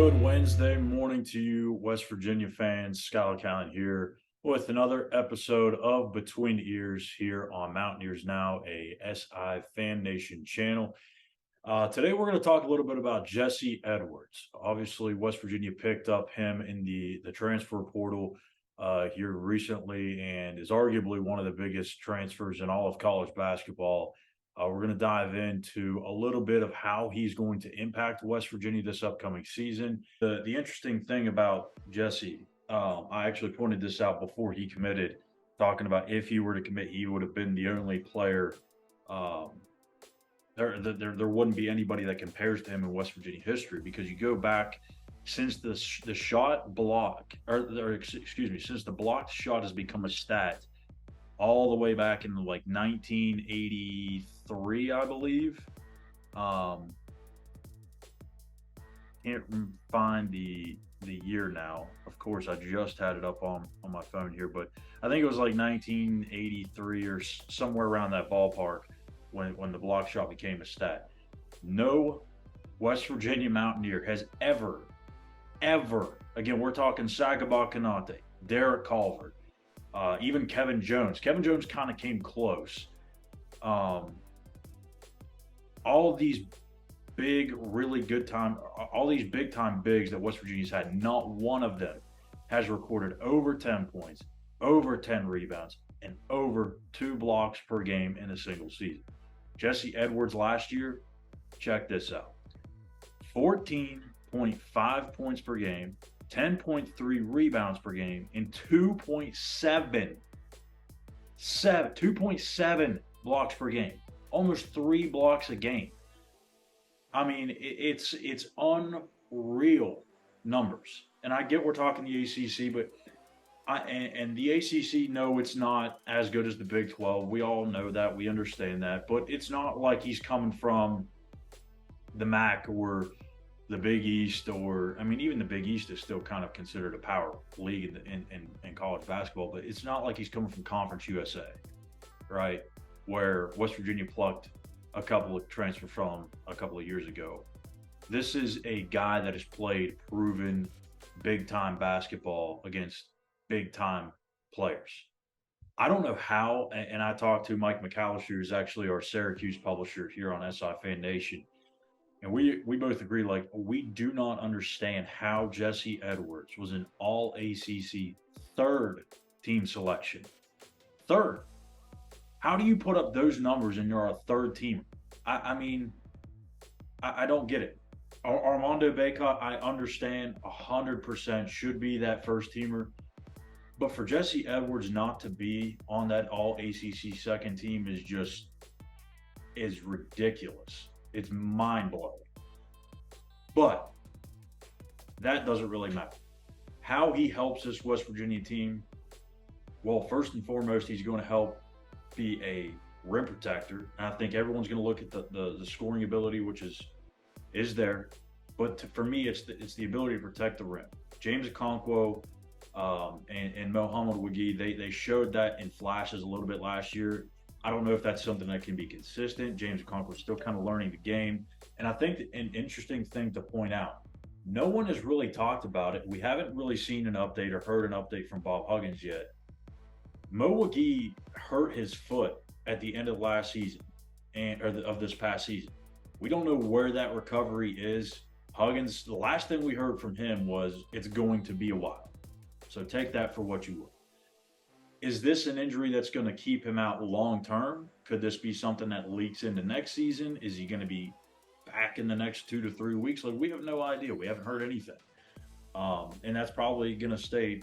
Good Wednesday morning to you, West Virginia fans. Schuyler Callihan here with another episode of Between the Ears here on Mountaineers Now, a SI Fan Nation channel. Today we're going to talk a little bit about Jesse Edwards. Obviously, West Virginia picked up him in the transfer portal here recently and is arguably one of the biggest transfers in all of college basketball. We're going to dive into a little bit of how he's going to impact West Virginia this upcoming season. The interesting thing about Jesse, I actually pointed this out before he committed, talking about if he were to commit, he would have been the only player. There wouldn't be anybody that compares to him in West Virginia history, because you go back since the shot block, excuse me, since the blocked shot has become a stat, all the way back in like 1983, I believe. Can't find the year now. Of course, I just had it up on my phone here, but I think it was like 1983 or somewhere around that ballpark when the block shot became a stat. No West Virginia Mountaineer has ever, again, we're talking Sagaba Konate, Derek Culver, even Kevin Jones. Kevin Jones kind of came close. All of these big, really good time, all these big time bigs that West Virginia's had, not one of them has recorded over 10 points, over 10 rebounds, and over 2 blocks per game in a single season. Jesse Edwards last year, check this out: 14.5 points per game, 10.3 rebounds per game, and 2.7 blocks per game. Almost 3 blocks a game. I mean, it's unreal numbers. And I get we're talking the ACC, but the ACC, no, it's not as good as the Big 12. We all know that. We understand that. But it's not like he's coming from the MAC or the Big East, or, I mean, even the Big East is still kind of considered a power league in college basketball, but it's not like he's coming from Conference USA, right, where West Virginia plucked a couple of transfers from a couple of years ago. This is a guy that has played proven big-time basketball against big-time players. I don't know how, and I talked to Mike McAllister, who's actually our Syracuse publisher here on SI Fan Nation, and we both agree, like, we do not understand how Jesse Edwards was an all-ACC third team selection. Third. How do you put up those numbers and you're a third team? I mean, I don't get it. Armando Bacot, I understand 100% should be that first teamer. But for Jesse Edwards not to be on that all-ACC second team is ridiculous. It's mind-blowing. But that doesn't really matter. How he helps this West Virginia team, well, first and foremost, he's going to help be a rim protector. And I think everyone's going to look at the scoring ability, which is there. But for me, it's the ability to protect the rim. James Okonkwo and Mohamed Wagee, they showed that in flashes a little bit last year. I don't know if that's something that can be consistent. James Okonkwo is still kind of learning the game. And I think an interesting thing to point out, no one has really talked about it. We haven't really seen an update or heard an update from Bob Huggins yet. Mo Wagee hurt his foot at the end of last season, of this past season. We don't know where that recovery is. Huggins, the last thing we heard from him was it's going to be a while. So take that for what you will. Is this an injury that's going to keep him out long term? Could this be something that leaks into next season? Is he going to be back in the next 2 to 3 weeks? Like, we have no idea. We haven't heard anything. And that's probably going to stay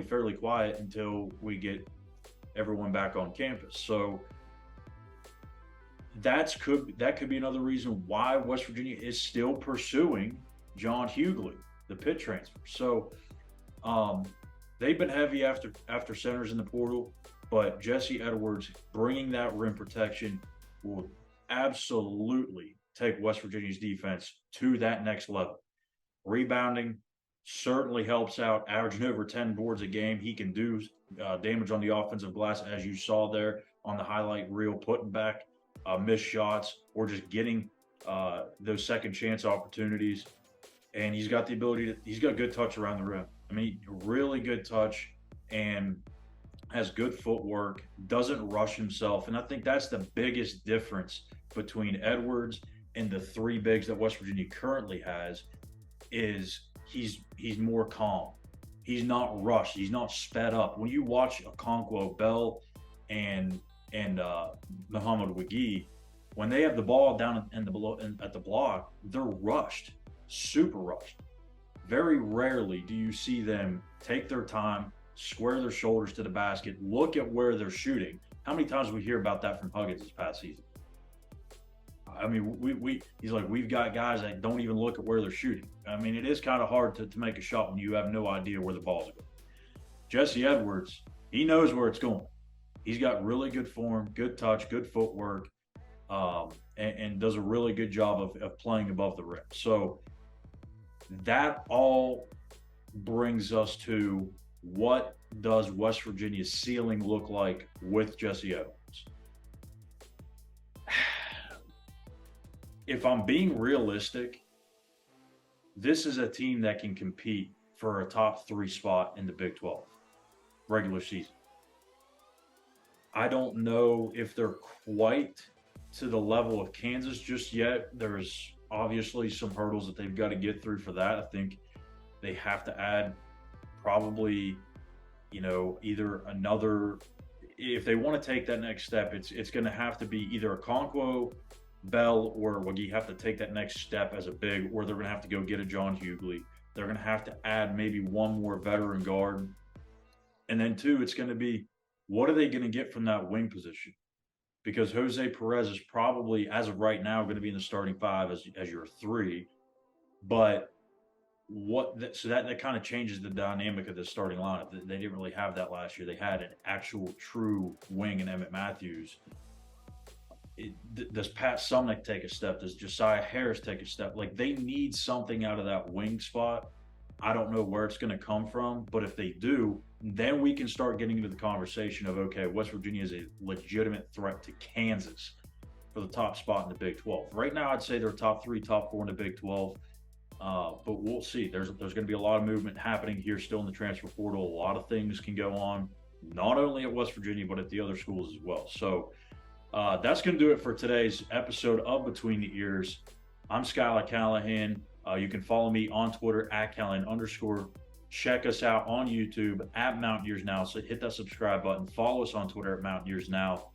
fairly quiet until we get everyone back on campus. So that could be another reason why West Virginia is still pursuing John Hughley, the Pitt transfer. So they've been heavy after centers in the portal, but Jesse Edwards bringing that rim protection will absolutely take West Virginia's defense to that next level. Rebounding certainly helps out, averaging over 10 boards a game. He can do damage on the offensive glass, as you saw there on the highlight reel, putting back missed shots or just getting those second chance opportunities. and he's got the ability to. He's got good touch around the rim. I mean, really good touch, and has good footwork. Doesn't rush himself, and I think that's the biggest difference between Edwards and the three bigs that West Virginia currently has. Is he's more calm. He's not rushed. He's not sped up. When you watch Okonkwo, Bell, and Muhammad Wagi, when they have the ball down in the below at the block, they're rushed, super rushed. Very rarely do you see them take their time, square their shoulders to the basket, look at where they're shooting. How many times we hear about that from Huggins this past season? I mean, he's like, we've got guys that don't even look at where they're shooting. I mean, it is kind of hard to make a shot when you have no idea where the ball's going. Jesse Edwards, he knows where it's going. He's got really good form, good touch, good footwork, and does a really good job of playing above the rim. So that all brings us to what does West Virginia's ceiling look like with Jesse Edwards? If I'm being realistic, this is a team that can compete for a top 3 spot in the Big 12 regular season. I don't know if they're quite to the level of Kansas just yet. There's obviously some hurdles that they've got to get through for that. I think they have to add probably, either another. If they want to take that next step, it's going to have to be either a Okonkwo, Bell, or Wagi have to take that next step as a big, or they're going to have to go get a John Hughley. They're going to have to add maybe one more veteran guard. And then two, it's going to be, what are they going to get from that wing position? Because Jose Perez is probably, as of right now, going to be in the starting 5 as your 3. But that kind of changes the dynamic of the starting lineup. They didn't really have that last year. They had an actual true wing in Emmett Matthews. Does Pat Sumnick take a step? Does Josiah Harris take a step? Like, they need something out of that wing spot. I don't know where it's going to come from, but if they do, then we can start getting into the conversation of, okay, West Virginia is a legitimate threat to Kansas for the top spot in the Big 12. Right now, I'd say they're top 3, top 4 in the Big 12, but we'll see. There's going to be a lot of movement happening here still in the transfer portal. A lot of things can go on, not only at West Virginia, but at the other schools as well. So that's going to do it for today's episode of Between the Ears. I'm Schuyler Callihan. You can follow me on Twitter at Callihan_. Check us out on YouTube at Mountain Ears Now. So hit that subscribe button. Follow us on Twitter at Mountain Ears Now.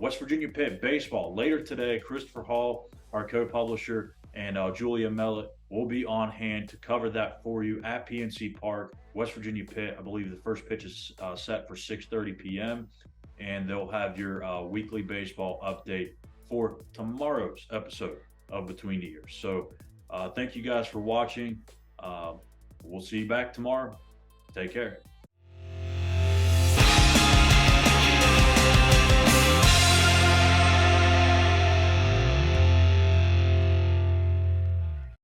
West Virginia Pitt baseball later today. Christopher Hall, our co-publisher, and Julia Mellett will be on hand to cover that for you at PNC Park. West Virginia Pitt, I believe the first pitch is set for 6:30 p.m. And they'll have your weekly baseball update for tomorrow's episode of Between the Ears. So thank you guys for watching. We'll see you back tomorrow. Take care.